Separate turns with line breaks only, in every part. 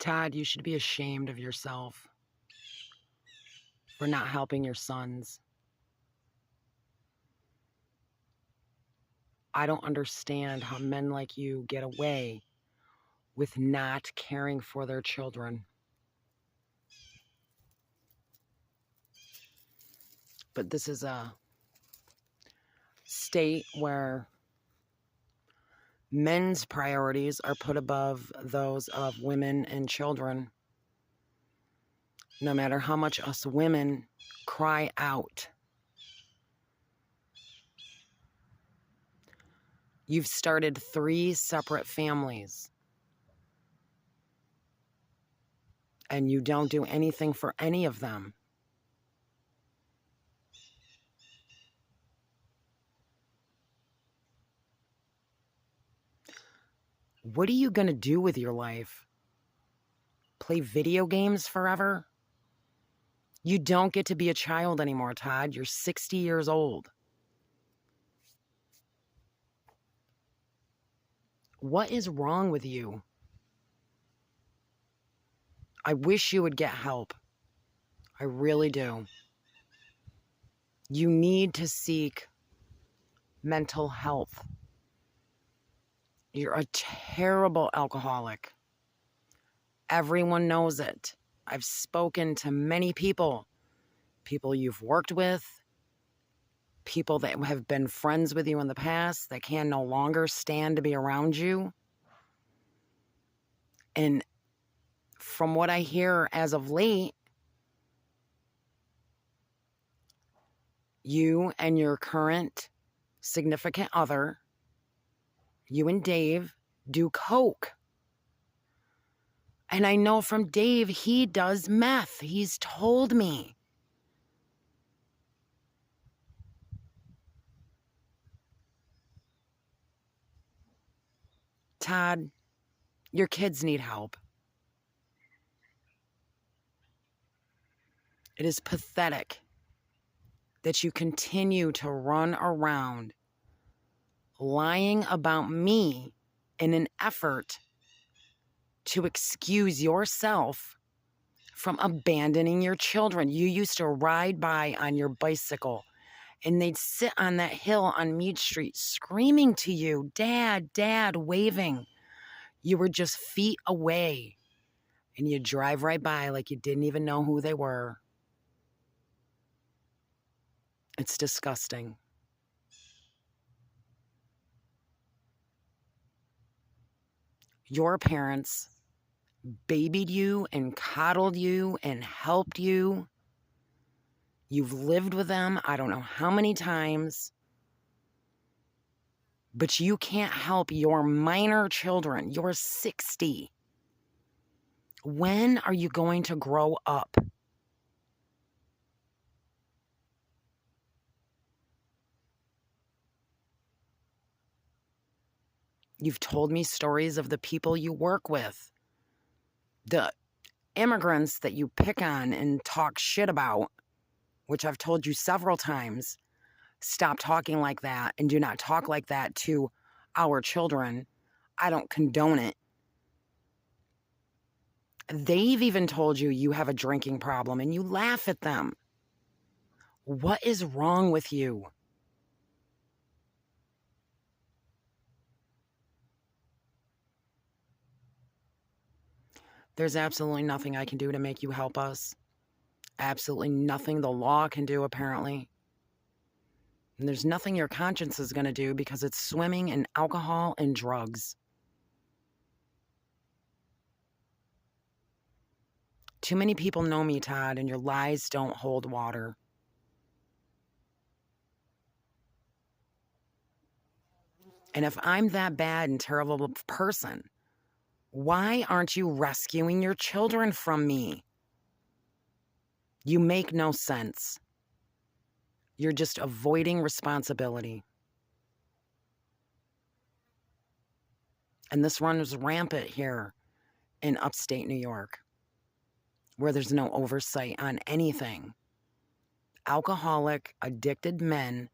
Todd, you should be ashamed of yourself for not helping your sons. I don't understand how men like you get away with not caring for their children. But this is a state where men's priorities are put above those of women and children. No matter how much us women cry out. You've started 3 separate families. And you don't do anything for any of them. What are you going to do with your life? Play video games forever? You don't get to be a child anymore, Todd. You're 60 years old. What is wrong with you? I wish you would get help. I really do. You need to seek mental health. You're a terrible alcoholic. Everyone knows it. I've spoken to many people you've worked with, people that have been friends with you in the past that can no longer stand to be around you. And from what I hear as of late, you and your current significant other, you and Dave, do coke. And I know from Dave, he does meth. He's told me. Todd, your kids need help. It is pathetic that you continue to run around lying about me in an effort to excuse yourself from abandoning your children. You used to ride by on your bicycle and they'd sit on that hill on Mead Street screaming to you, Dad, Dad, waving. You were just feet away and you'd drive right by like you didn't even know who they were. It's disgusting. Your parents babied you and coddled you and helped you. You've lived with them I don't know how many times. But you can't help your minor children. You're 60. When are you going to grow up? You've told me stories of the people you work with, the immigrants that you pick on and talk shit about, which I've told you several times. Stop talking like that and do not talk like that to our children. I don't condone it. They've even told you you have a drinking problem and you laugh at them. What is wrong with you? There's absolutely nothing I can do to make you help us. Absolutely nothing the law can do, apparently. And there's nothing your conscience is going to do because it's swimming in alcohol and drugs. Too many people know me, Todd, and your lies don't hold water. And if I'm that bad and terrible of a person, why aren't you rescuing your children from me? You make no sense. You're just avoiding responsibility. And this runs rampant here in upstate New York, where there's no oversight on anything. Alcoholic, addicted men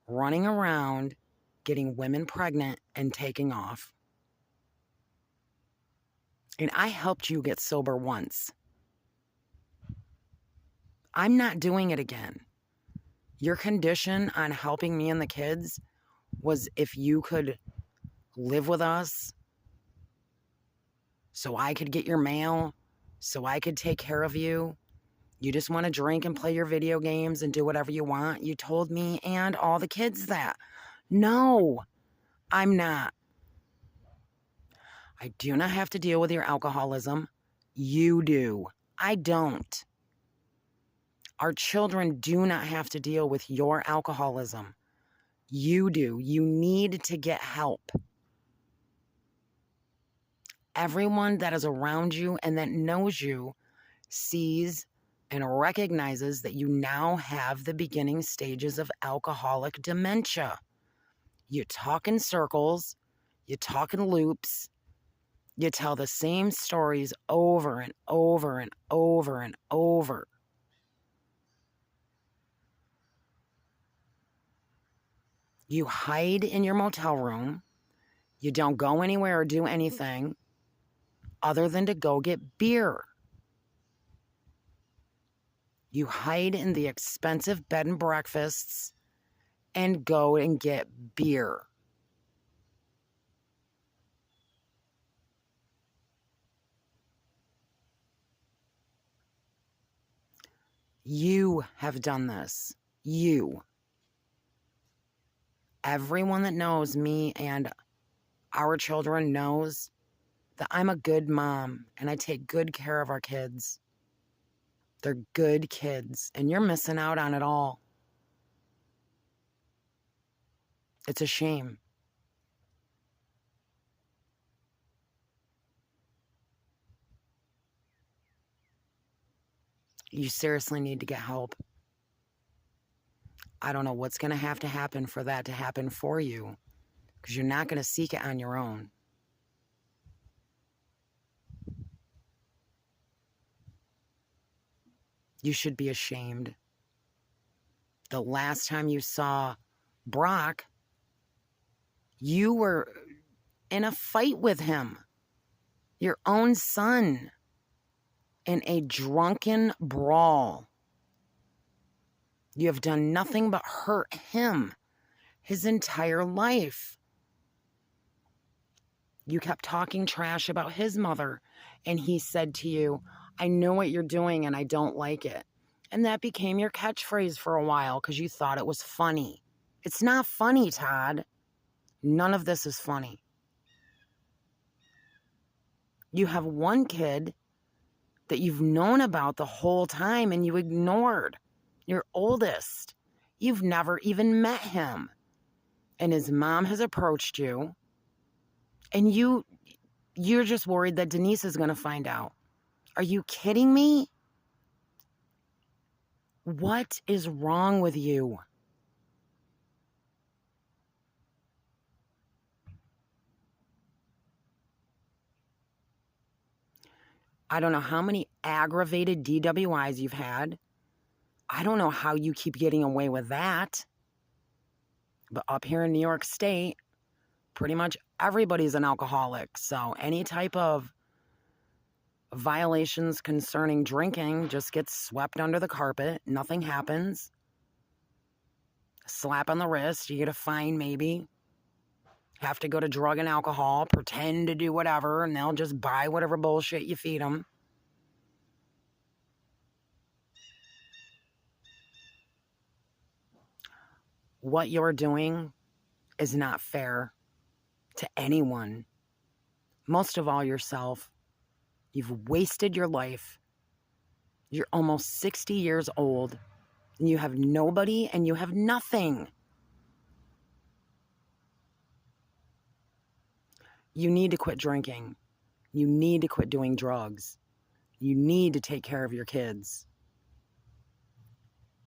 running around, getting women pregnant and taking off. And I helped you get sober once. I'm not doing it again. Your condition on helping me and the kids was if you could live with us so I could get your mail, so I could take care of you. You just want to drink and play your video games and do whatever you want. You told me and all the kids that. No, I'm not. I do not have to deal with your alcoholism. You do. I don't. Our children do not have to deal with your alcoholism. You do. You need to get help. Everyone that is around you and that knows you sees and recognizes that you now have the beginning stages of alcoholic dementia. You talk in circles, you talk in loops, you tell the same stories over and over and over and over. You hide in your motel room. You don't go anywhere or do anything other than to go get beer. You hide in the expensive bed and breakfasts and go and get beer. You have done this. You. Everyone that knows me and our children knows that I'm a good mom and I take good care of our kids. They're good kids, and you're missing out on it all. It's a shame. You seriously need to get help. I don't know what's going to have to happen for that to happen for you, because you're not going to seek it on your own. You should be ashamed. The last time you saw Brock, you were in a fight with him, your own son, in a drunken brawl. You have done nothing but hurt him his entire life. You kept talking trash about his mother, and he said to you, I know what you're doing and I don't like it. And that became your catchphrase for a while because you thought it was funny. It's not funny, Todd. None of this is funny. You have one kid that you've known about the whole time and you ignored. Your oldest. You've never even met him. And his mom has approached you. And you're just worried that Denise is going to find out. Are you kidding me? What is wrong with you? I don't know how many aggravated DWIs you've had. I don't know how you keep getting away with that. But up here in New York State, pretty much everybody's an alcoholic. So any type of violations concerning drinking just gets swept under the carpet. Nothing happens. Slap on the wrist, you get a fine maybe. Have to go to drug and alcohol, pretend to do whatever, and they'll just buy whatever bullshit you feed them. What you're doing is not fair to anyone. Most of all yourself. You've wasted your life. You're almost 60 years old, and you have nobody and you have nothing. You need to quit drinking. You need to quit doing drugs. You need to take care of your kids.